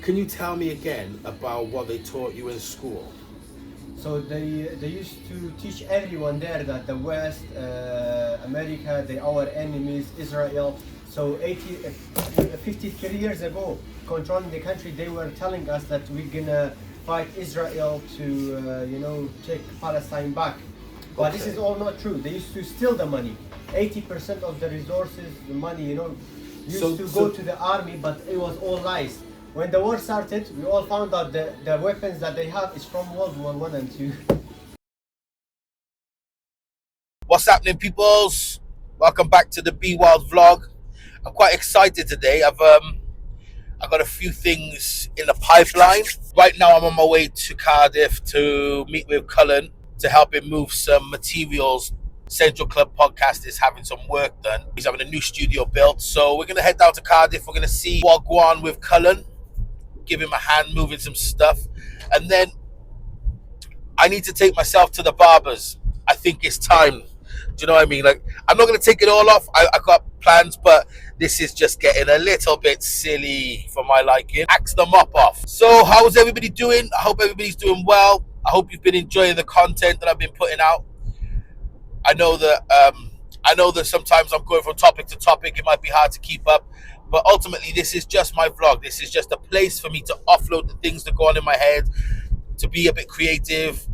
can you tell me again about what they taught you in school? So they used to teach everyone there that the West, America, they our enemies, Israel. So 53 years ago, controlling the country, they were telling us that we're gonna fight Israel to take Palestine back. But this is all not true. They used to steal the money. 80% of the resources, the money, used to go to the army, but it was all lies. When the war started, we all found out the weapons that they have is from World War I and II. What's happening, peoples? Welcome back to the Be Wild vlog. I'm quite excited today. I've got a few things in the pipeline. Right now I'm on my way to Cardiff to meet with Cullen to help him move some materials. Central Club Podcast is having some work done. He's having a new studio built. So we're going to head down to Cardiff. We're going to see what go on with Cullen. Give him a hand moving some stuff. And then I need to take myself to the barbers. I think it's time. Do you know what I mean? Like, I'm not going to take it all off. I got plans, but this is just getting a little bit silly for my liking. Axe the mop off. So how's everybody doing? I hope everybody's doing well. I hope you've been enjoying the content that I've been putting out. I know that sometimes I'm going from topic to topic. It might be hard to keep up, but ultimately this is just my vlog. This is just a place for me to offload the things that go on in my head, to be a bit creative.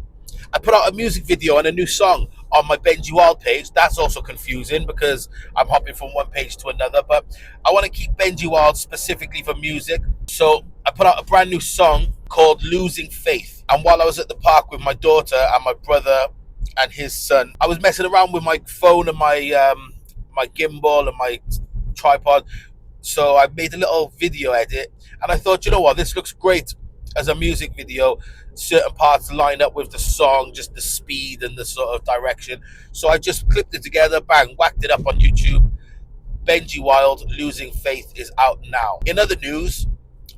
I put out a music video and a new song on my Benji Wild page. That's also confusing because I'm hopping from one page to another, but I want to keep Benji Wild specifically for music. So I put out a brand new song called Losing Faith. And while I was at the park with my daughter and my brother and his son, I was messing around with my phone and my my gimbal and my tripod. So I made a little video edit and I thought, you know what, this looks great as a music video. Certain parts line up with the song, just the speed and the sort of direction. So I just clipped it together, bang, whacked it up on YouTube. Benji Wild, Losing Faith is out now. In other news,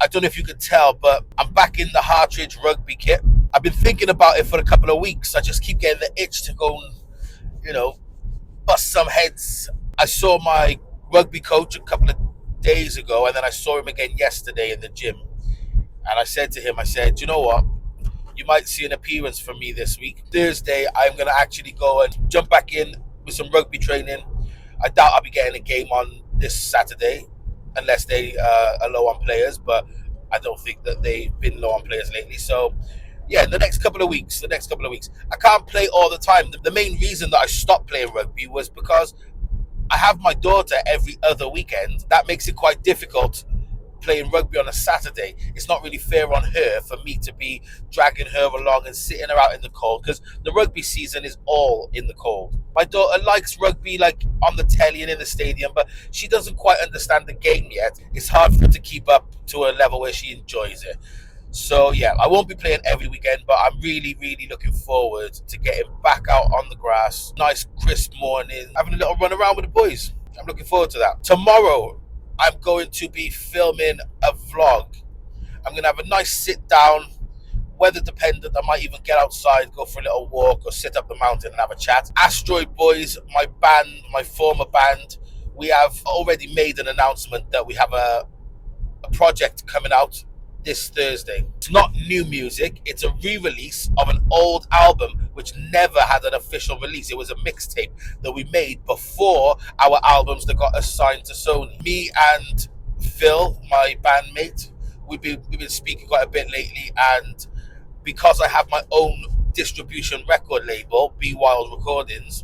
I don't know if you could tell, but I'm back in the Hartridge rugby kit. I've been thinking about it for a couple of weeks. I just keep getting the itch to go and, bust some heads. I saw my rugby coach a couple of days ago, and then I saw him again yesterday in the gym. And I said to him, you know what? You might see an appearance from me this week. Thursday, I'm going to actually go and jump back in with some rugby training. I doubt I'll be getting a game on this Saturday, unless they are low on players, but I don't think that they've been low on players lately. So yeah, the next couple of weeks. I can't play all the time. The main reason that I stopped playing rugby was because I have my daughter every other weekend. That makes it quite difficult playing rugby on a Saturday. It's not really fair on her for me to be dragging her along and sitting her out in the cold, because the rugby season is all in the cold. My daughter likes rugby like on the telly and in the stadium, but she doesn't quite understand the game yet. It's hard for her to keep up to a level where she enjoys it. So yeah, I won't be playing every weekend, but I'm really, really looking forward to getting back out on the grass. Nice crisp morning, having a little run around with the boys. I'm looking forward to that. Tomorrow, I'm going to be filming a vlog. I'm going to have a nice sit down, weather dependent. I might even get outside, go for a little walk or sit up the mountain and have a chat. Asteroid Boys, my band, my former band, we have already made an announcement that we have a project coming out this Thursday. It's not new music, it's a re-release of an old album which never had an official release. It was a mixtape that we made before our albums that got assigned to Sony. Me and Phil, my bandmate, we've been speaking quite a bit lately, and because I have my own distribution record label, Be Wild Recordings,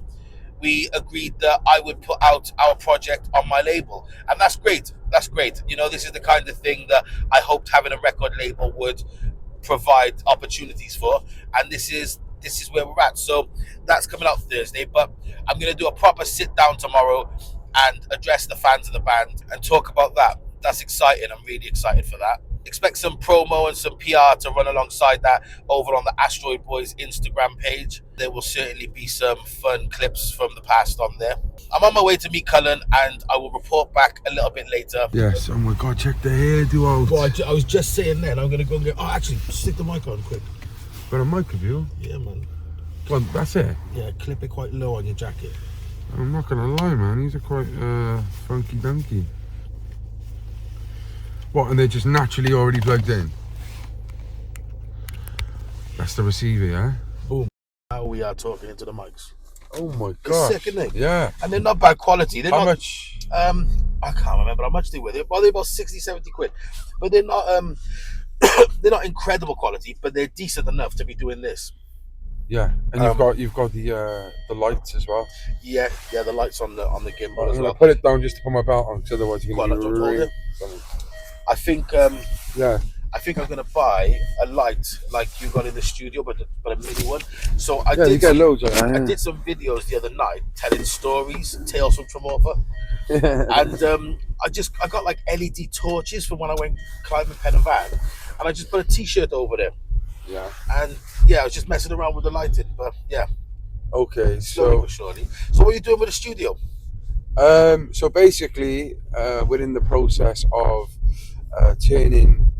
we agreed that I would put out our project on my label, and that's great. That's great. This is the kind of thing that I hoped having a record label would provide opportunities for, and this is where we're at. So that's coming out Thursday, but I'm going to do a proper sit down tomorrow and address the fans of the band and talk about that. That's exciting. I'm really excited for that. Expect some promo and some PR to run alongside that over on the Asteroid Boys Instagram page. There will certainly be some fun clips from the past on there. I'm on my way to meet Cullen, and I will report back a little bit later. Yes, oh my God, check the hairdo out. Well, I was just saying then, I'm going to go and get... Oh, actually, stick the mic on quick. Got a mic of you? Yeah, man. Well, that's it? Yeah, clip it quite low on your jacket. I'm not going to lie, man. These are quite funky dunky. What, and they're just naturally already plugged in? That's the receiver, yeah? Boom. Now we are talking into the mics. Oh my It's god. sick, isn't it? Yeah. And they're not bad quality. They're How not, much? I can't remember how much they were. They're about 60, 70 quid. But they're not they're not incredible quality, but they're decent enough to be doing this. Yeah. And you've got the lights as well. Yeah, the lights on the gimbal I'm as gonna well. put it down just to put my belt on, because otherwise you're Go on, gonna don't be hold it. I think yeah. I think I'm gonna buy a light like you got in the studio, but a mini one. So I Yeah, you get loads of that. I did some videos the other night telling stories, tales from Tremorfa, and I got like LED torches from when I went climbing Pen and Van, and I just put a T-shirt over there. Yeah. And yeah, I was just messing around with the lighting, but yeah. Okay, Slowly so but surely. So what are you doing with the studio? so basically, we're in the process of turning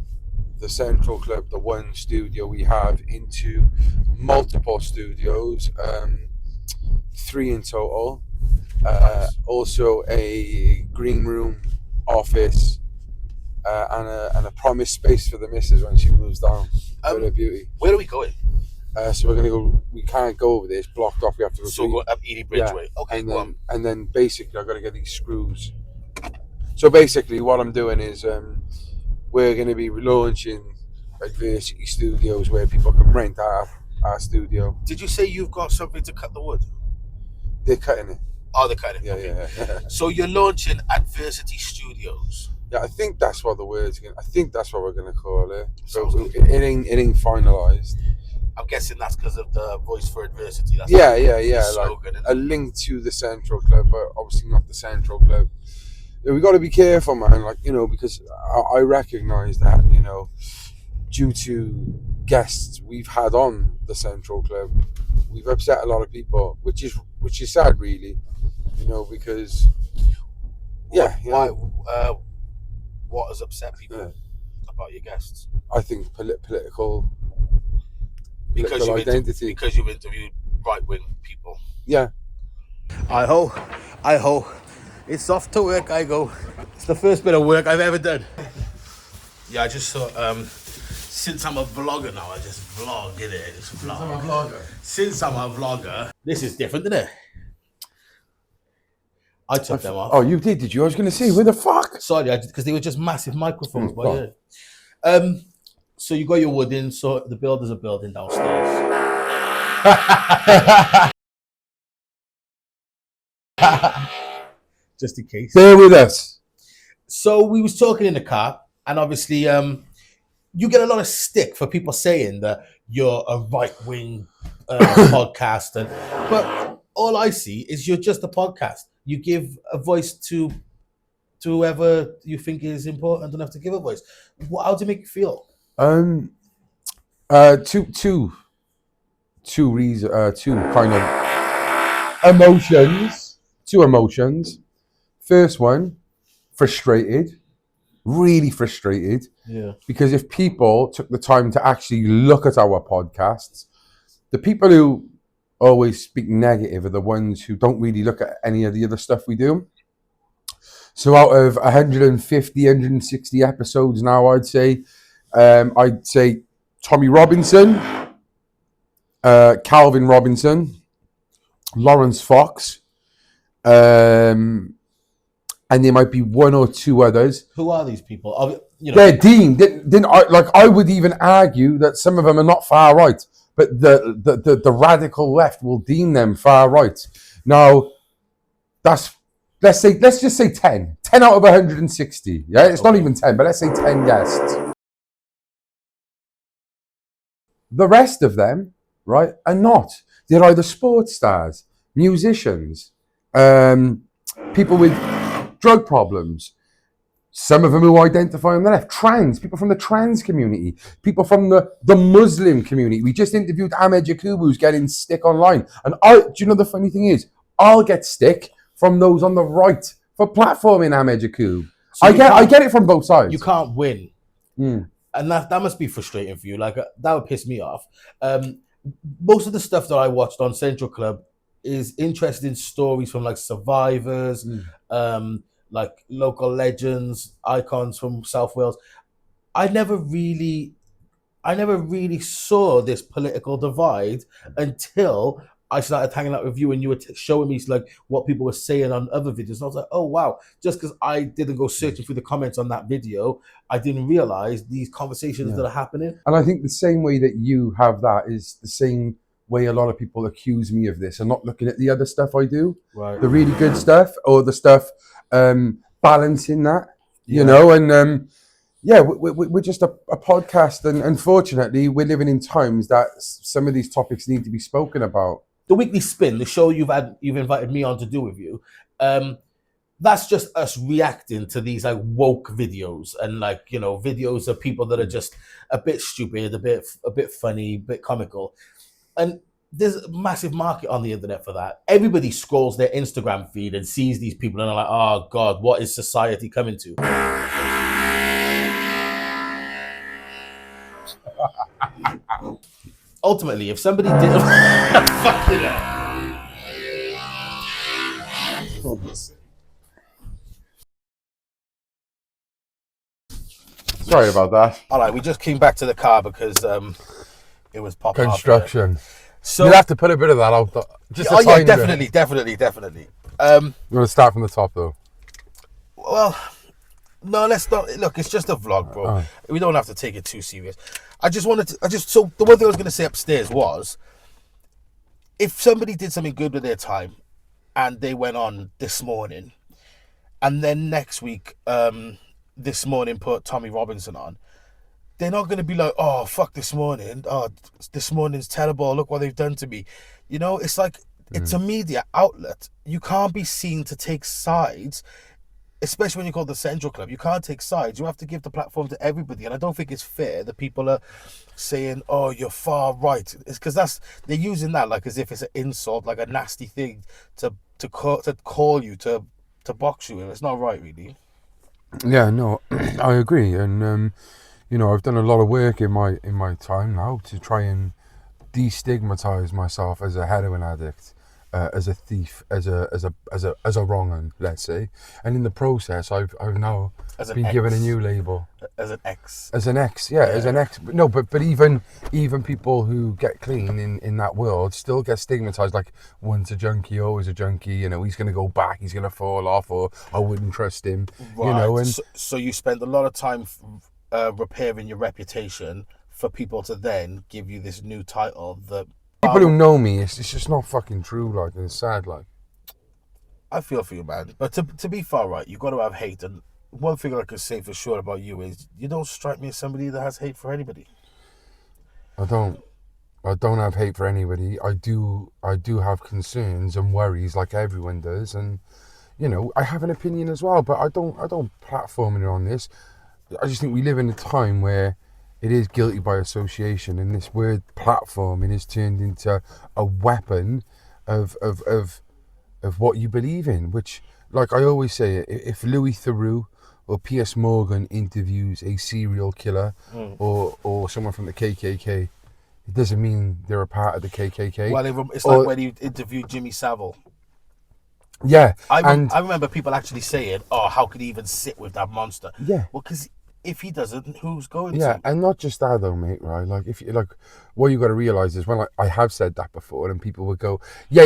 the Central Club, the one studio we have, into multiple studios, 3 in total. Also a green room, office, and a promised space for the missus when she moves down. With her beauty. Where are we going? So we're gonna go. We can't go over there. It's blocked off. We have to go. So go up Ely Bridgeway. Yeah. Okay, and then basically I've got to get these screws. So basically, what I'm doing is we're going to be launching Adversity Studios where people can rent our studio. Did you say you've got something to cut the wood? They're cutting it. Oh, they're cutting it. Yeah, yeah. So you're launching Adversity Studios. Yeah, I think that's what the word's going. I think that's what we're going to call it. So Sounds it ain't finalised. I'm guessing that's because of the Voice for Adversity. That's Yeah. the Like slogan, a link to the Central Club, but obviously not the Central Club. We got to be careful, man. Like, because I recognise that, due to guests we've had on the Central Club, we've upset a lot of people, which is sad, really. Because what has upset people about your guests? I think political Because identity. Because you've interviewed right-wing people. Yeah. I hope. It's off to work I go. It's the first bit of work I've ever done. Yeah, I just thought, since I'm a vlogger now, I just vlog, innit? Since I'm a vlogger. This is different, isn't it? I took them off. Oh, you did you? I was going to say, where the fuck? Sorry, because they were just massive microphones. Right. So you got your wood in, so the builders are building downstairs. Just in case. Bear with us. So we was talking in the car, and obviously you get a lot of stick for people saying that you're a right-wing podcaster, but all I see is you're just a podcast. You give a voice to whoever you think is important enough to give a voice. How do you make you feel? Two reasons, two kind of emotions. Two emotions. First one, frustrated, really frustrated. Yeah. Because if people took the time to actually look at our podcasts, the people who always speak negative are the ones who don't really look at any of the other stuff we do. So out of 150, 160 episodes now, I'd say Tommy Robinson, Calvin Robinson, Lawrence Fox, and there might be one or two others. Who are these people? They're deemed. I would even argue that some of them are not far right, but the radical left will deem them far right. Now, let's just say 10 out of 160. Yeah, it's not even 10, but let's say 10 guests. The rest of them, right, are not. They're either sports stars, musicians, people with drug problems, some of them who identify on the left, people from the trans community, people from the Muslim community. We just interviewed Ahmed Yakubu, who's getting stick online. And do you know the funny thing is, I'll get stick from those on the right for platforming Ahmed Yakubu. So I get it from both sides. You can't win. And that must be frustrating for you. Like, that would piss me off. Most of the stuff that I watched on Central Club is interesting stories from like survivors, like local legends, icons from South Wales. I never really saw this political divide until I started hanging out with you and you were showing me like what people were saying on other videos. And I was like, oh wow, just because I didn't go searching through the comments on that video, I didn't realize these conversations that are happening. And I think the same way that you have that is the same way a lot of people accuse me of this and not looking at the other stuff I do, Right. the really good stuff or the stuff balancing that, you know, and we're just a podcast, and unfortunately we're living in times that some of these topics need to be spoken about. The Weekly Spin, the show you've invited me on to do with you, that's just us reacting to these like woke videos and like, you know, videos of people that are just a bit stupid, a bit funny, a bit comical. And there's a massive market on the internet for that. Everybody scrolls their Instagram feed and sees these people and are like, oh God, what is society coming to? Ultimately, if somebody did... Sorry about that. All right, we just came back to the car because it was popping Construction. So you'll have to put a bit of that out. Just a tiny definitely. I'm going to start from the top though. Well, no, let's not. Look, it's just a vlog, bro. We don't have to take it too serious. So the one thing I was going to say upstairs was, if somebody did something good with their time and they went on this morning and then next week, this morning put Tommy Robinson on, they're not going to be like, oh, fuck this morning. Oh, this morning's terrible. Look what they've done to me. You know, it's like, it's a media outlet. You can't be seen to take sides, especially when you call the Central Club. You can't take sides. You have to give the platform to everybody. And I don't think it's fair that people are saying, oh, you're far right. It's because they're using that like as if it's an insult, like a nasty thing to call you, to box you. And it's not right, really. Yeah, no, I agree. And, you know, I've done a lot of work in my time now to try and destigmatize myself as a heroin addict, as a thief, as a wrong un, let's say. And in the process, I've now been given a new label. As an ex. As an ex, as an ex. No, but even people who get clean in that world still get stigmatized. Like, once a junkie, always a junkie. You know, he's going to go back, he's going to fall off, or I wouldn't trust him. Right. You know, and so you spend a lot of time repairing your reputation for people to then give you this new title that people who know me, it's just not fucking true, like, and it's sad, like. I feel for you, man, but to be far right, you got to have hate. And one thing I can say for sure about you is you don't strike me as somebody that has hate for anybody. I don't have hate for anybody. I do have concerns and worries like everyone does, and you know, I have an opinion as well, but I don't platform it on this. I just think we live in a time where it is guilty by association, and this word platforming is turned into a weapon of what you believe in, which, like I always say, if Louis Theroux or Piers Morgan interviews a serial killer or someone from the KKK, it doesn't mean they're a part of the KKK. Well, it's like when you interviewed Jimmy Savile. Yeah. I remember people actually saying, oh, how could he even sit with that monster? Yeah. Well, because if he doesn't, who's going to? Yeah, and not just that though, mate, right? Like, if you, like, what you got to realise is when I have said that before and people would go, yeah,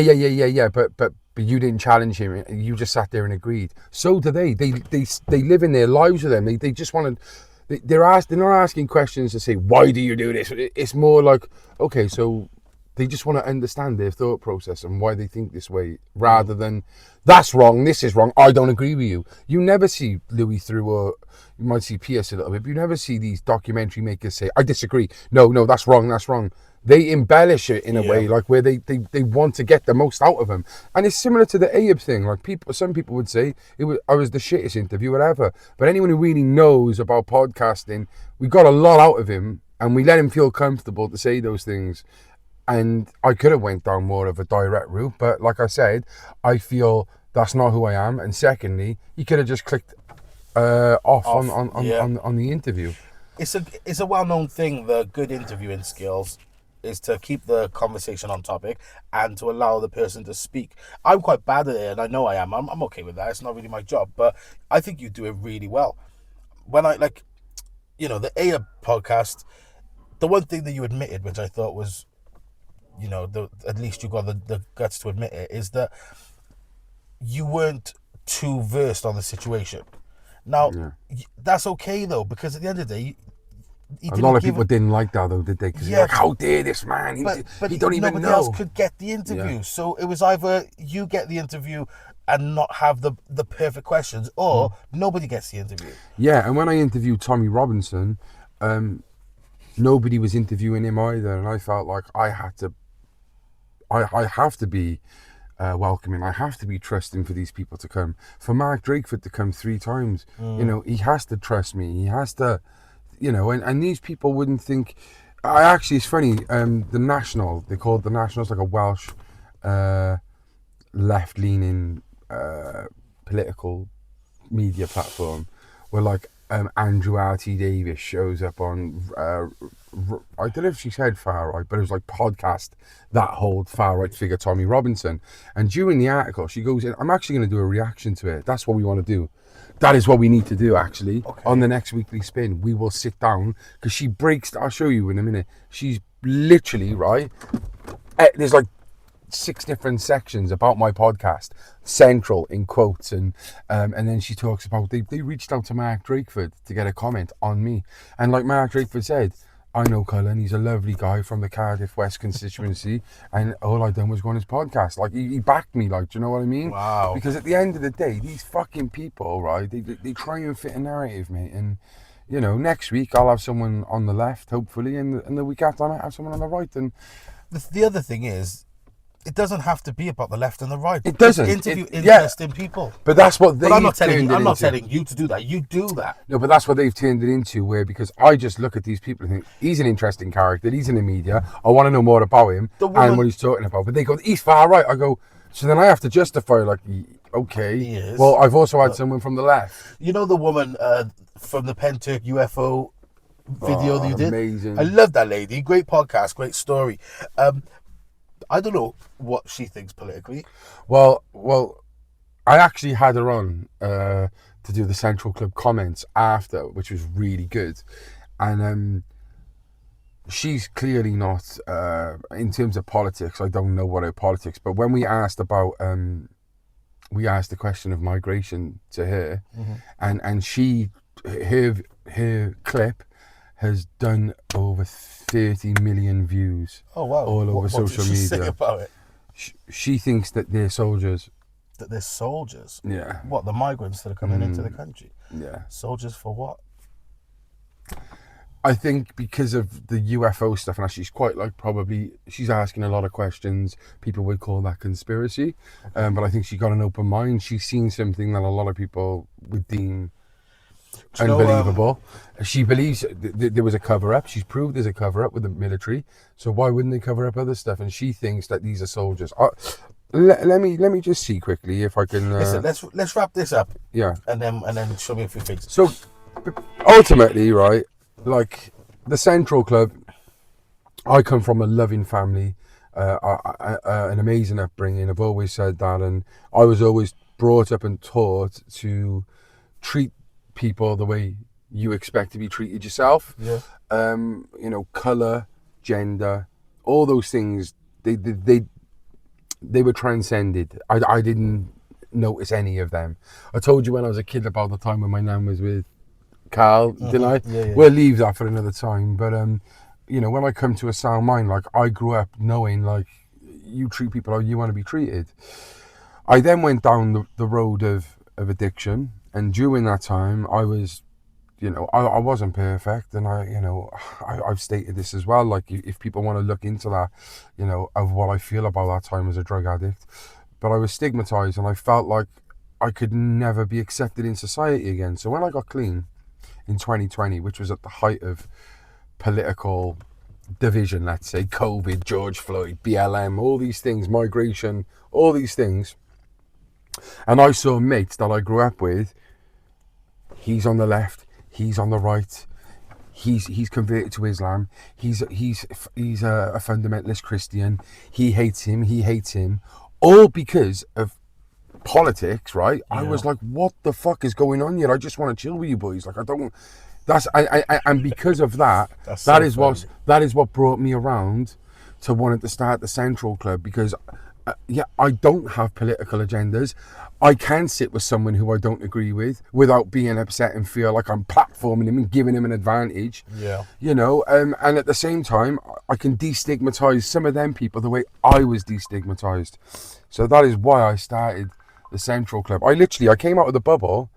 but you didn't challenge him, you just sat there and agreed. So do they. They live in their lives with them. They just want to, they're not asking questions to say, why do you do this? It's more like, okay, so they just want to understand their thought process and why they think this way, rather than, that's wrong, this is wrong, I don't agree with you. You never see Louis Theroux, or you might see Pierce a little bit, but you never see these documentary makers say, I disagree. No, that's wrong. They embellish it in a way, like where they want to get the most out of him. And it's similar to the Abe thing. Like, some people would say, I was the shittest interview, whatever. But anyone who really knows about podcasting, we got a lot out of him and we let him feel comfortable to say those things. And I could have went down more of a direct route, but like I said, I feel that's not who I am. And secondly, he could have just clicked off. On the interview. It's a well-known thing, the good interviewing skills is to keep the conversation on topic and to allow the person to speak. I'm quite bad at it, and I know I am. I'm okay with that. It's not really my job, but I think you do it really well. When I the Aya podcast, the one thing that you admitted, which I thought was, at least you got the guts to admit it, is that you weren't too versed on the situation. Now, that's okay though, because at the end of the day, a lot of people didn't like that though, did they? Because like, how dare this man? But he don't even know. Nobody else could get the interview, so it was either you get the interview and not have the perfect questions, or nobody gets the interview. Yeah, and when I interviewed Tommy Robinson, nobody was interviewing him either, and I felt like I have to be welcoming. I have to be trusting for these people to come. For Mark Drakeford to come 3 times, he has to trust me. He has to, and these people wouldn't think. It's funny. The National, they called the National, it's like a Welsh left-leaning political media platform, where like Andrew R.T. Davis shows up on I don't know if she said far right, but it was like podcast that whole far right figure Tommy Robinson. And during the article, she goes in, I'm actually going to do a reaction to it. That's what we want to do. That is what we need to do, actually. Okay. On the next Weekly Spin, we will sit down, because she breaks, I'll show you in a minute. She's literally, right, there's like 6 different sections about my podcast, central in quotes, and then she talks about they reached out to Mark Drakeford to get a comment on me, and like Mark Drakeford said, I know Cullen, he's a lovely guy from the Cardiff West constituency, and all I done was go on his podcast. Like he backed me, like, do you know what I mean? Wow. Because at the end of the day, these fucking people, right, they try and fit a narrative, mate, and next week I'll have someone on the left, hopefully, and the week after I might have someone on the right. And the other thing is, it doesn't have to be about the left and the right. It doesn't. Just interview interesting people. But that's what they. I'm not telling you to do that. You do that. No, but that's what they've turned it into. Because I just look at these people and think he's an interesting character. He's in the media. I want to know more about him and what he's talking about. But they go, he's far right. I go, so then I have to justify, like, okay. He is. Well, I've also had someone from the left. You know the woman from the Penturk UFO video that you did? Amazing. I love that lady. Great podcast. Great story. I don't know what she thinks politically. Well, I actually had her on to do the Central Club comments after, which was really good. And she's clearly not, in terms of politics, I don't know what her politics, but when we asked about, we asked the question of migration to her, and she, her clip has done over 30 million views. Oh wow! All over social media. What did she say about it? She thinks that they're soldiers. That they're soldiers? Yeah. What, the migrants that are coming into the country? Yeah. Soldiers for what? I think because of the UFO stuff, and she's quite she's asking a lot of questions. People would call that conspiracy, but I think she got an open mind. She's seen something that a lot of people would deem unbelievable. She believes there was a cover-up. She's proved there's a cover-up with the military, so why wouldn't they cover up other stuff? And she thinks that these are soldiers. Let me just see quickly if I can. Listen, let's wrap this up. Yeah, and then show me a few things. So ultimately, right, like the Central Club, I come from a loving family, an amazing upbringing. I've always said that, and I was always brought up and taught to treat people the way you expect to be treated yourself. Yeah. Colour, gender, all those things, they were transcended. I didn't notice any of them. I told you when I was a kid about the time when my nan was with Carl, didn't I? Yeah. We'll leave that for another time. But when I come to a sound mind, like I grew up knowing, like, you treat people how you want to be treated. I then went down the road of addiction. And during that time, I was, I wasn't perfect, and I've stated this as well. Like, if people want to look into that, of what I feel about that time as a drug addict, but I was stigmatized, and I felt like I could never be accepted in society again. So when I got clean in 2020, which was at the height of political division, let's say, COVID, George Floyd, BLM, all these things, migration, all these things, and I saw mates that I grew up with. He's on the left, he's on the right, he's converted to Islam. He's a fundamentalist Christian. He hates him, all because of politics, right? I was like, what the fuck is going on here? I just want to chill with you boys. Like, I don't. And because of that, that is what brought me around to wanting to start the Central Club, because I don't have political agendas. I can sit with someone who I don't agree with without being upset and feel like I'm platforming him and giving him an advantage. Yeah. You know, and at the same time, I can destigmatize some of them people the way I was destigmatized. So that is why I started the Central Club. I came out of the bubble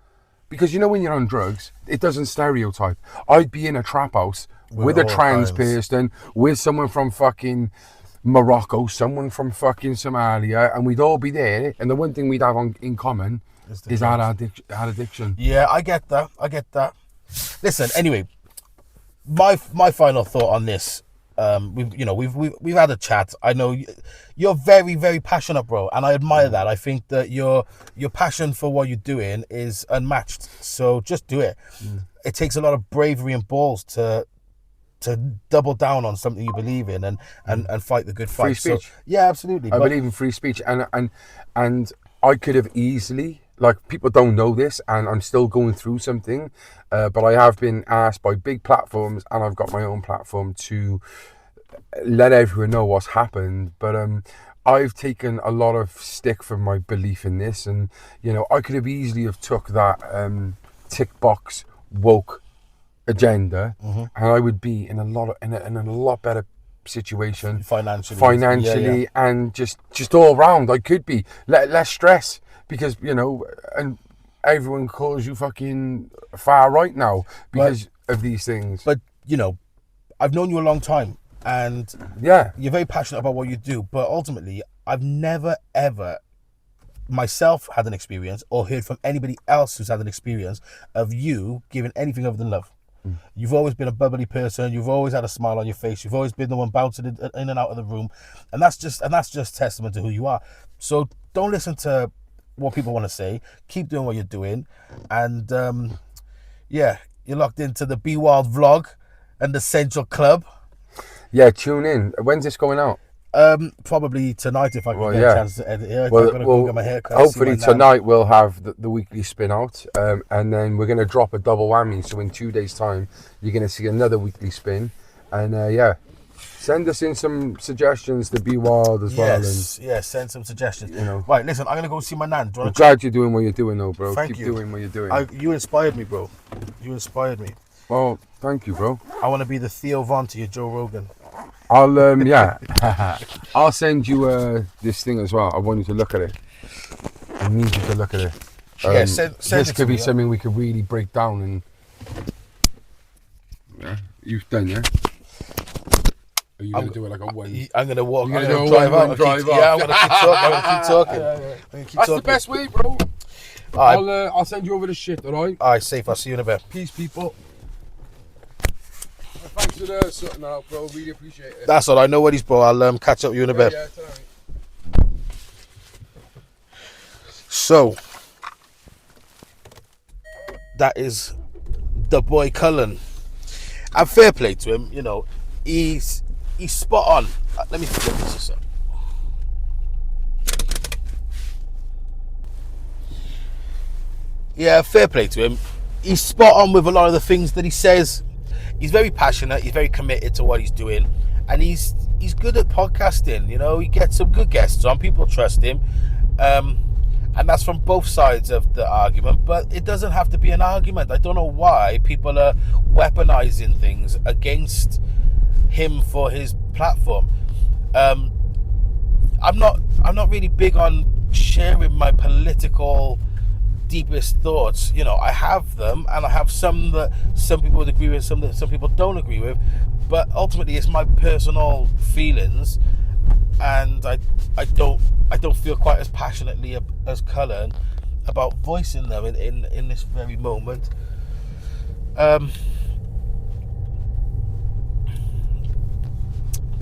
because, you know, when you're on drugs, it doesn't stereotype. I'd be in a trap house with a trans person, with someone from fucking Morocco, someone from fucking Somalia, and we'd all be there, and the one thing we'd have in common is our addiction. Yeah, I get that. Listen, anyway, my final thought on this. We've had a chat. I know you're very, very passionate, bro, and I admire that. I think that your passion for what you're doing is unmatched. So just do it. It takes a lot of bravery and balls to double down on something you believe in and fight the good fight. Free speech. So, yeah, absolutely. I believe in free speech, and I could have easily, like, people don't know this, and I'm still going through something, but I have been asked by big platforms, and I've got my own platform to let everyone know what's happened. But I've taken a lot of stick for my belief in this, and, you know, I could have easily have took that tick box woke agenda, and I would be in a lot better situation financially, and just all round. I could be less stress, because, you know, and everyone calls you fucking far right now because of these things. But, you know, I've known you a long time, and yeah, you're very passionate about what you do, but ultimately I've never ever myself had an experience, or heard from anybody else who's had an experience, of you giving anything other than love. You've always been a bubbly person. You've always had a smile on your face. You've always been the one bouncing in and out of the room, and that's just testament to who you are. So don't listen to what people want to say. Keep doing what you're doing, and you're locked into the Be Wild vlog and the Central Club. Yeah, tune in. When's this going out? Probably tonight, if I can get a chance to edit it. Well, I'm gonna go get my haircut. Hopefully tonight we'll have the weekly spin out, and then we're gonna drop a double whammy. So in 2 days' time, you're gonna see another weekly spin, and send us in some suggestions to Be Wild as well. And Send some suggestions. You know, right? Listen, I'm gonna go see my nan. I'm glad you're doing what you're doing, though, bro. Thank Keep you. doing what you're doing. You inspired me, bro. You inspired me. Well, thank you, bro. I want to be the Theo Von to your Joe Rogan. I'll I'll send you this thing as well. I want you to look at it. I need you to look at it. Send this it could to be me, something we could really break down. And you've done, yeah. Are you gonna do it like a one? I'm gonna walk. You're I'm gonna gonna do a drive out. one, drive off. Yeah, I'm gonna keep talking. I'm gonna keep talking. That's the best way, bro. All right. I'll send you over the shit. All right. All right, safe. I'll see you in a bit. Peace, people. Thanks for sorting out, bro. Really appreciate it. That's all. I know what he's bro. I'll catch up with you in a bit. Yeah, tonight. So that is the boy Cullen. And fair play to him. You know, he's spot on. Let me flip this up. Yeah, fair play to him. He's spot on with a lot of the things that he says. He's very passionate. He's very committed to what he's doing, and he's good at podcasting. You know, he gets some good guests on. People trust him, and that's from both sides of the argument. But it doesn't have to be an argument. I don't know why people are weaponizing things against him for his platform. I'm not really big on sharing my political deepest thoughts. You know, I have them, and I have some that some people would agree with, some that some people don't agree with, but ultimately it's my personal feelings, and I don't feel quite as passionately as Cullen about voicing them in this very moment. But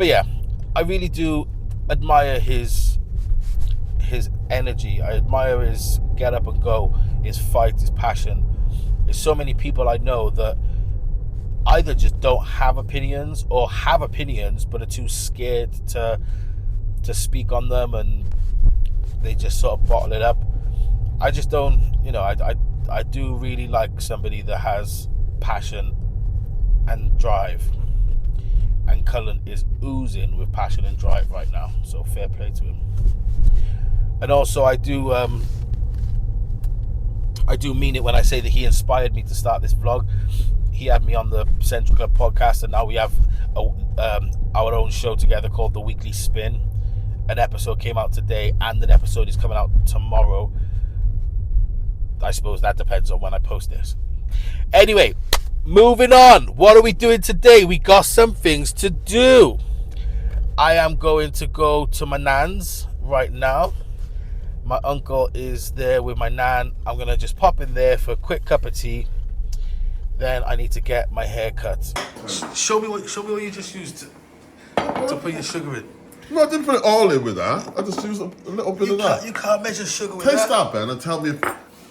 yeah, I really do admire his energy. I admire his get up and go, his fight, his passion. There's so many people I know that either just don't have opinions or have opinions but are too scared to speak on them, and they just sort of bottle it up. I just don't, I do really like somebody that has passion and drive, and Cullen is oozing with passion and drive right now, so fair play to him. And also I do mean it when I say that he inspired me to start this vlog. He had me on the Central Club podcast, and now we have our own show together called The Weekly Spin. An episode came out today, and an episode is coming out tomorrow. I suppose that depends on when I post this. Anyway, moving on. What are we doing today? We got some things to do. I am going to go to my nan's right now. My uncle is there with my nan. I'm going to just pop in there for a quick cup of tea. Then I need to get my hair cut. Show me what you just used to put your sugar in. No, I didn't put it all in with that. I just used a little bit of that. You can't measure sugar with Taste that. that, Ben, and tell me if...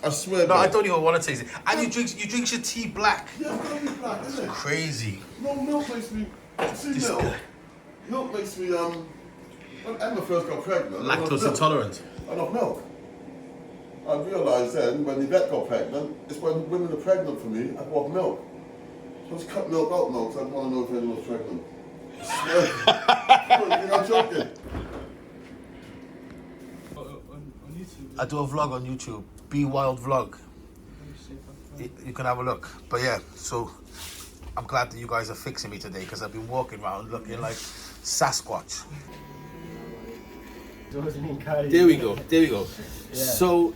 I swear. No, Ben. I don't even want to taste it. And you drink your tea black. Yeah, it's gotta be black, isn't it? Crazy. No, milk makes me... See, milk makes me, when Emma first got pregnant... Lactose intolerant. I love milk. I realised then, when Yvette got pregnant, it's when women are pregnant for me, I want milk. So I just cut milk out now, because I want to know if anyone's pregnant. I swear. I'm joking. I do a vlog on YouTube, Be Wild Vlog. You can have a look. But yeah, so I'm glad that you guys are fixing me today, because I've been walking around looking like Sasquatch. There we go. Yeah. So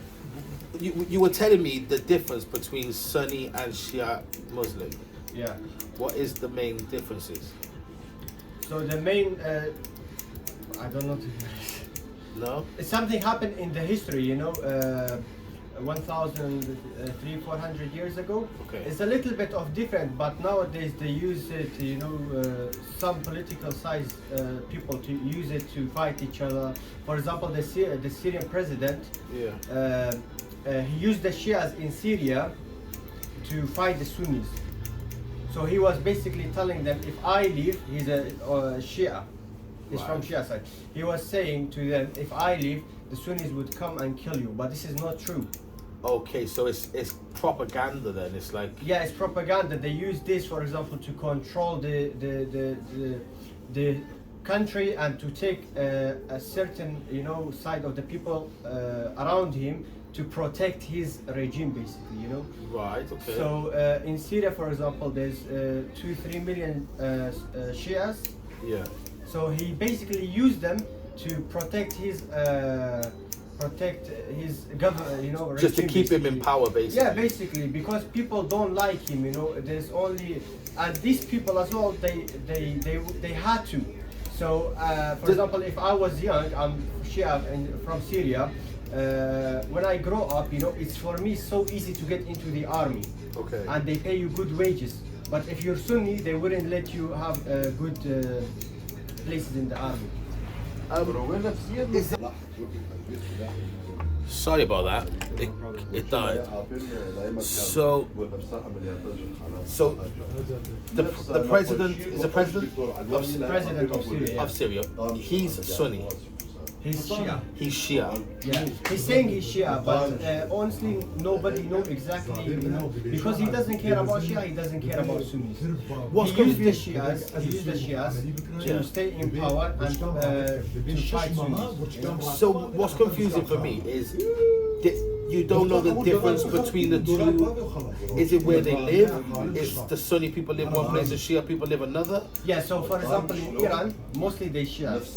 you were telling me the difference between Sunni and Shia Muslim. Yeah. What is the main differences? So the main, I don't know. No? Something happened in the history, 1,300-400 years ago. Okay. It's a little bit of different, but nowadays they use it, some political size people to use it to fight each other. For example, the Syrian president, he used the Shias in Syria to fight the Sunnis. So he was basically telling them, if I leave, he's a Shia. He's from Shia side. He was saying to them, if I leave, the Sunnis would come and kill you. But this is not true. Okay, so it's propaganda then. It's like... Yeah, it's propaganda. They use this, for example, to control the country and to take a certain, side of the people around him to protect his regime, basically, Right, okay. So in Syria, for example, there's 2-3 million Shias. Yeah. So he basically used them to protect his government, just to keep him in power, basically. Yeah, basically, because people don't like him, There's only, and these people as well, they had to. So, for example, if I was young, I'm Shia from Syria. When I grow up, it's for me so easy to get into the army. Okay. And they pay you good wages. But if you're Sunni, they wouldn't let you have good places in the army. Sorry about that. It died. So the president is the president of Syria. He's Sunni. He's Shia. He's Shia. Yeah. He's saying he's Shia, but honestly, nobody knows exactly, because he doesn't care about Shia, he doesn't care about Sunnis. He used the Shias to stay in power and to fight Sunnis. So what's confusing for me is you don't know the difference between the two. Is it where they live? Is the Sunni people live one place, the Shia people live another? Yeah, so for example in Iran, mostly they Shias.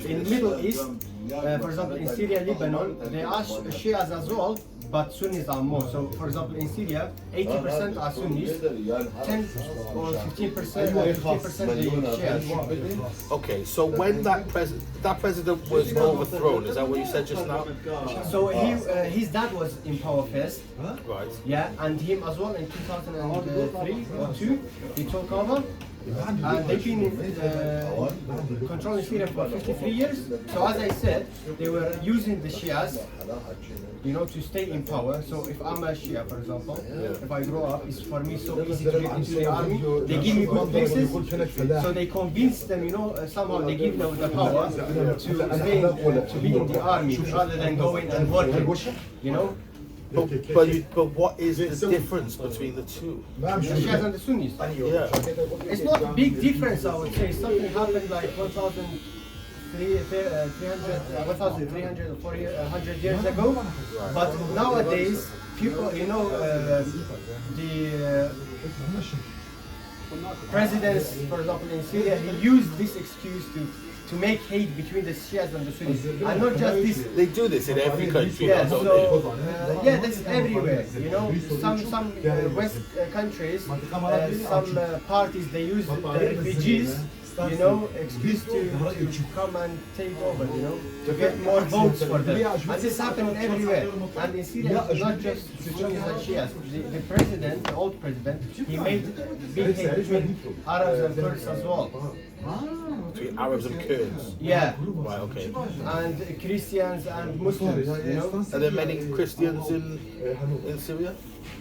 In Middle East, for example in Syria, Lebanon, they are Shias as well, but Sunnis are more. So for example in Syria, 80% are Sunnis, 10 or 15% they Shias. Okay, so when that president was overthrown, is that what you said just now? So his dad was in power first, Right. yeah, and him as well in 2003 or 2, he took over. and they've been controlling Syria for 53 years. So as I said, they were using the Shias, to stay in power. So if I'm a Shia, for example, if I grow up, it's for me so easy to get into the army. They give me good places, so they convince them, somehow they give them the power to be in the army rather than going and working, But what is the difference between the two? The Shias and the Sunnis. Yeah. It's not a big difference, I would say. Something happened like 1,300 years ago. But nowadays, people, the presidents, for example, in Syria, he used this excuse to make hate between the Shias and the Sunnis. And not just this. They do this in every country. Yeah, don't so that's everywhere. Some West countries, some parties they use the refugees, excuse to come and take over, to get more votes for them. And this happening everywhere. And in Syria, it's not just Sunnis and Shias. The president, the old president, he made big hate between Arabs and Kurds as well. Between Arabs and Kurds. Yeah. Right. Okay. And Christians and Muslims. Are there many Christians in Syria?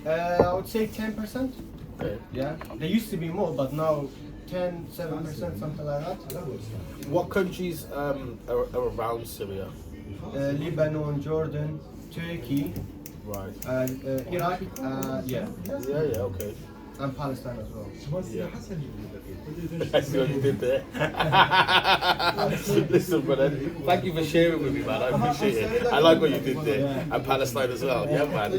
I would say 10%. Okay. Yeah. There used to be more, but now 7%, something like that. What countries are around Syria? Lebanon, Jordan, Turkey, Right. Iraq, yeah, Yeah. Okay. and Palestine as well. I see what you did there. Listen, brother, thank you for sharing with me, man. I appreciate it. I like what you did there. And Palestine as well. Yeah, man.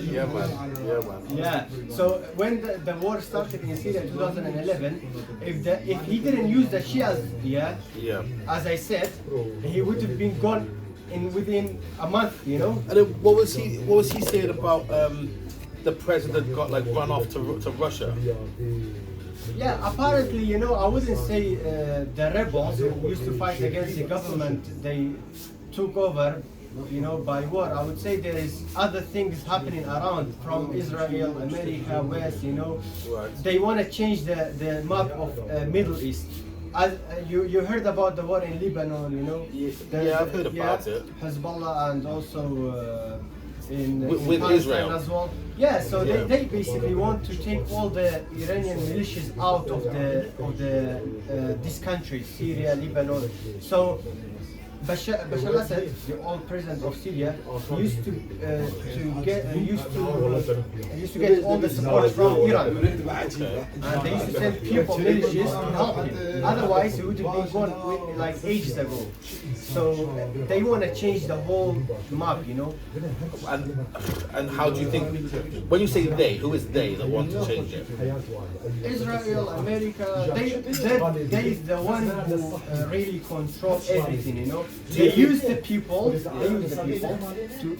Yeah. So when the war started in Syria in 2011, if he didn't use the Shias, as I said, he would have been gone within a month, And then what was he saying about the president got run off to Russia? Yeah, apparently, I wouldn't say the rebels who used to fight against the government, they took over, by war. I would say there is other things happening around from Israel, America, West, Right. They want to change the map of Middle East. You heard about the war in Lebanon, Yeah, I've heard about it. Hezbollah and also With Palestine Israel as well. Yeah, so they basically want to take all the Iranian militias out of this country, Syria, Lebanon. So Bashar al-Assad, the old president of Syria, used to get all the support from Iran, and they used to send people, militias, to help him. Otherwise, he would have been gone ages ago. So they want to change the whole map, And how do you think, when you say they, who is they that want to change it? Israel, America, they is the one who really control everything, They use the people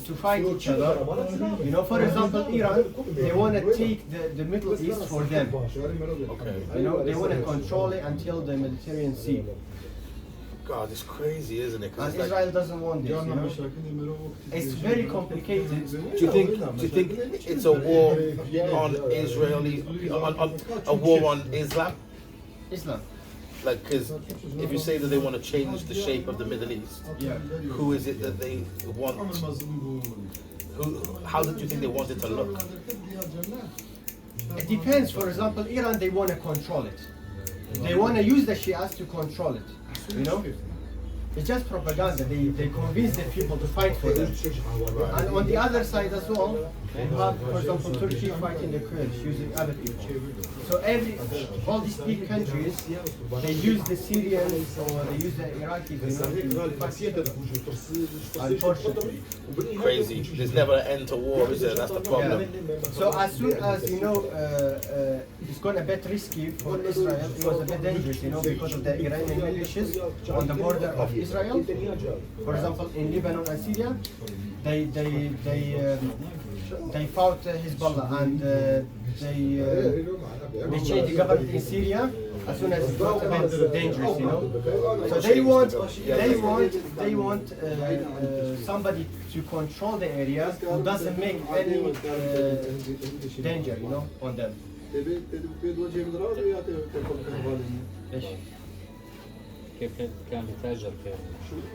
to fight each other. For example, Iran, they want to take the Middle East for them. Okay. They want to control it until the Mediterranean Sea. God, it's crazy, isn't it? And Israel doesn't want this, It's very complicated. Do you think it's a war on a war on Islam? Islam. Because if you say that they want to change the shape of the Middle East, who is it that they want? How did you think they want it to look? It depends. For example, Iran, they want to control it. They want to use the Shias to control it. It's just propaganda. They convince the people to fight for them. And on the other side as well, you have, for example, Turkey fighting the Kurds using other people. So all these big countries, they use the Syrians or they use the Iraqis, unfortunately. Crazy. There's never an end to war, is there? That's the problem. So as soon as it's gone a bit risky for Israel, it was a bit dangerous, because of the Iranian militias on the border of Israel. For example, in Lebanon and Syria, they fought Hezbollah and they changed the government in Syria as soon as it got a bit dangerous, So they want somebody to control the area who doesn't make any danger, on them.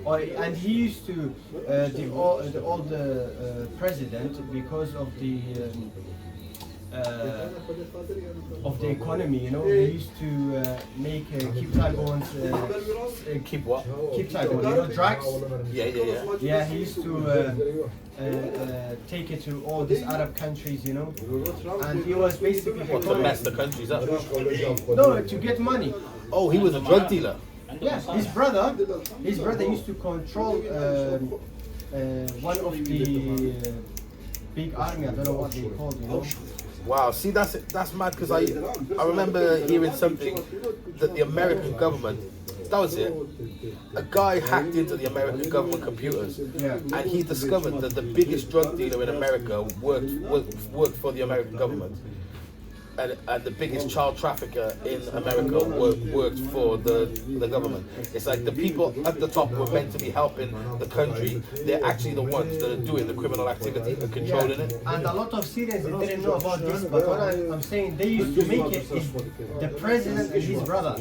Oh, and he used to the old president because of the economy, you know, they used to make keep Taiwan's Keep what? keep Taiwan, you know, drugs. Yeah. Yeah, he used to take it to all these Arab countries, you know, and he was basically What, to mess the countries up? no, to get money. Oh, he was a drug dealer. Yeah, his brother used to control one of the big army. I don't know what they called, you know. Wow, see, that's mad, because I remember hearing something that the American government, that was it, a guy hacked into the American government computers, and he discovered that the biggest drug dealer in America worked for the American government. And the biggest child trafficker in America worked for the government. It's like the people at the top were meant to be helping the country. They're actually the ones that are doing the criminal activity and controlling it. And a lot of Syrians, they didn't know about this, but what I'm saying, they used to make it is the president and his brother.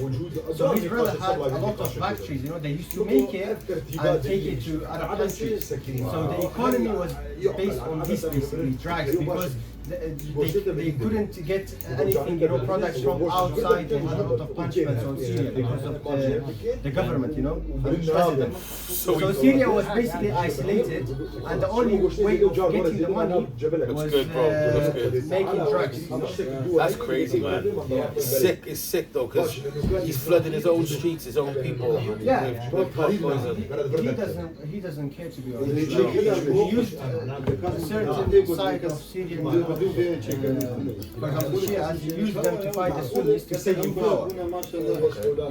So his brother had a lot of factories, you know, they used to make it and take it to other countries. So the economy was based on this, basically, drugs, because they couldn't get anything, you know, products from outside. They had a lot of punishments on Syria because of the government, you know, and the president. So Syria was basically isolated, and the only way of getting the money was making drugs. You know? That's crazy, man. It's sick though, because he's flooding his own streets, his own people. Yeah, with poison. he doesn't care, to be honest. He used a certain side of Syrian. For example, Shias, he used them to fight the Sunnis to stay in power.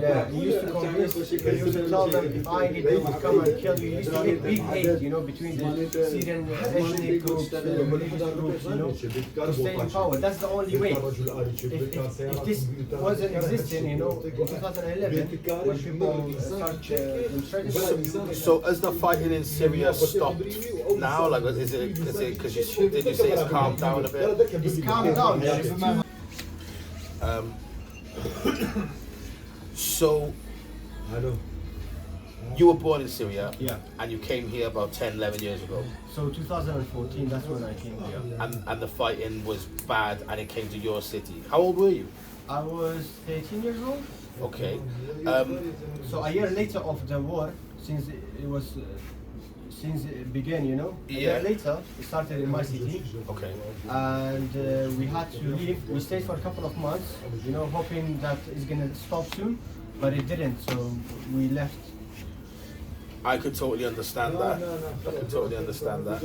Yeah, he used to convince, he used to tell them, if I need them to come and kill you, he used to make big hate, you know, between the Syrian ethnic groups, religious groups, you know, to stay in power. That's the only way. If this wasn't existing, you know, in 2011, when people start demonstrating. So has the fighting in Syria stopped now? Like, is it because did you say it's calmed down a bit? It's calmed down. So you were born in Syria, Yeah. and you came here about 10, 11 years ago. So 2014, that's when I came here. And the fighting was bad, and it came to your city. How old were you? I was 13 years old. Okay. So a year later of the war, since it was since it began, you know, a year later it started in my city. Okay. And we had to leave. We stayed for a couple of months, you know, hoping that it's gonna stop soon, but it didn't. So we left. I could totally understand that. I could totally understand that.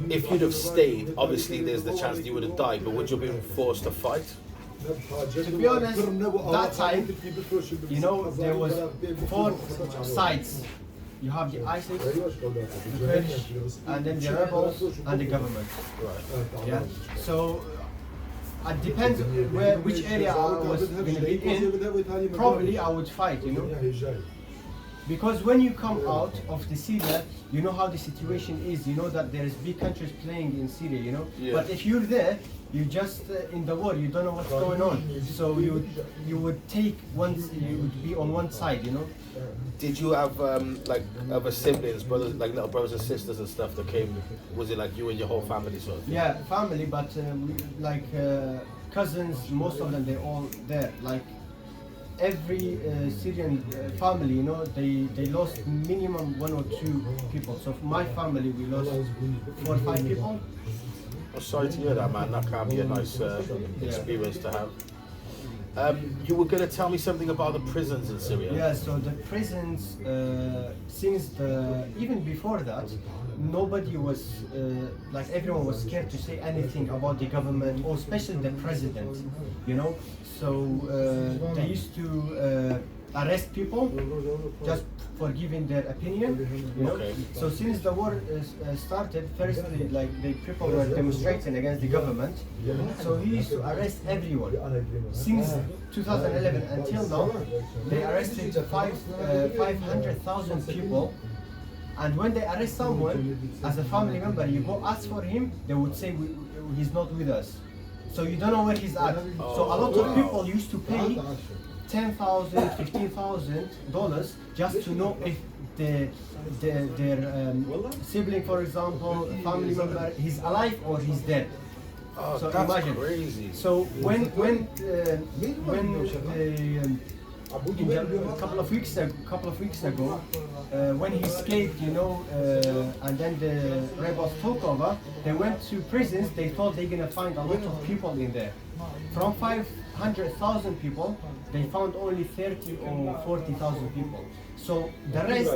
If you'd have stayed, obviously there's the chance that you would have died, but would you have been forced to fight? To be honest, that time, you know, there was 4 sides. You have the ISIS, the Kurdish, and then the rebels and the government. Right. Yeah. So it depends which area I was going to be in. Probably I would fight, you know. Because when you come out of the Syria, you know how the situation is. You know that there's big countries playing in Syria, you know. Yeah. But if you're there, you just in the war, you don't know what's going on. So you would be on one side, you know. Did you have like other siblings, brothers, like little brothers and sisters and stuff that came? Was it like you and your whole family sort of thing? Yeah, family, but like cousins, most of them, they're all there. Like every Syrian family, you know, they lost minimum 1 or 2 people. So for my family, we lost 4 or 5 people. I'm sorry to hear that, man. That can be a nice experience to have. You were going to tell me something about the prisons in Syria. Yeah, so the prisons, since even before that, nobody was, like everyone was scared to say anything about the government, or especially the president, you know. So they used to arrest people just for giving their opinion, you know. Okay. So since the war started, firstly, like the people were demonstrating against the government, so he used to arrest everyone. Since 2011 until now, they arrested 500,000 people, And when they arrest someone as a family member, you go ask for him, they would say he's not with us. So you don't know where he's at. So a lot of people used to pay $10,000, $15,000 just to know if their sibling, for example, family member, he's alive or he's dead. Oh, So that's imagine. crazy. So when a couple of weeks ago, when he escaped, and then the rebels took over, they went to prisons. They thought they're gonna find a lot of people in there. From 500,000 people, they found only 30 or 40,000 people. So the rest,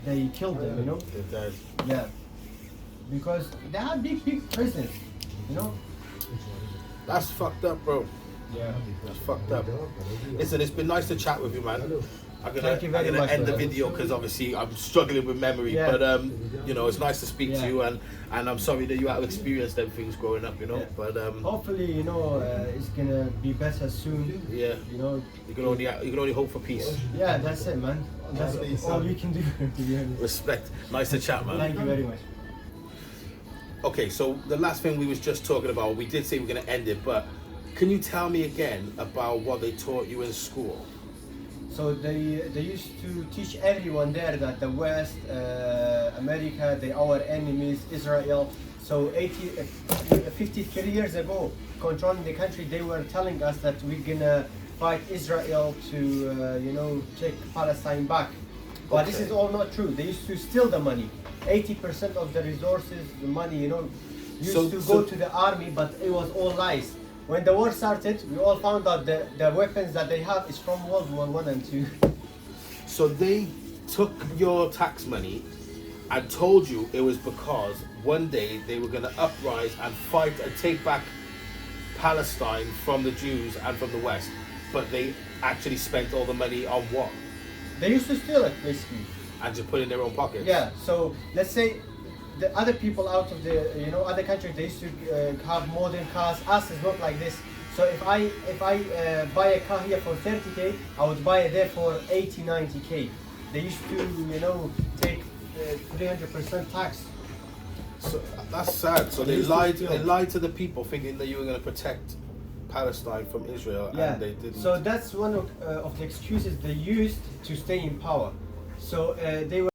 they killed them. They're dead. Yeah, because they had big prisons. That's fucked up, bro. Yeah. That's fucked up. Listen, it's been nice to chat with you, man. Thank you very much, end the man. video because obviously I'm struggling with memory. Yeah. But it's nice to speak to Yeah. you, and I'm sorry that you had experienced them things growing up, Yeah. But Hopefully, it's gonna be better soon. yeah, you can only hope for peace. Yeah, that's it, man. That's all we can do, to be honest. Respect. Nice to chat, man. Thank you very much. Okay, so the last thing we was just talking about, we did say we're gonna end it, but can you tell me again about what they taught you in school? So they used to teach everyone there that the West, America, they our enemies, Israel. So 53 years ago, controlling the country, they were telling us that we're gonna fight Israel to take Palestine back. But this is all not true. They used to steal the money. 80% of the resources, the money, used to go to the army, but it was all lies. When the war started, we all found out the weapons that they have is from World War I and II. So they took your tax money and told you it was because one day they were going to uprise and fight and take back Palestine from the Jews and from the West, but they actually spent all the money on what? They used to steal it, basically. And just put it in their own pockets? Yeah, so let's say the other people out of the other countries, they used to have modern cars. Us is not like this. So if I buy a car here for 30k, I would buy it there for 80, 90k. They used to take 300% tax. So that's sad. So they lied to the people thinking that you were going to protect Palestine from Israel, Yeah. and they didn't. So that's one of the excuses they used to stay in power. So they were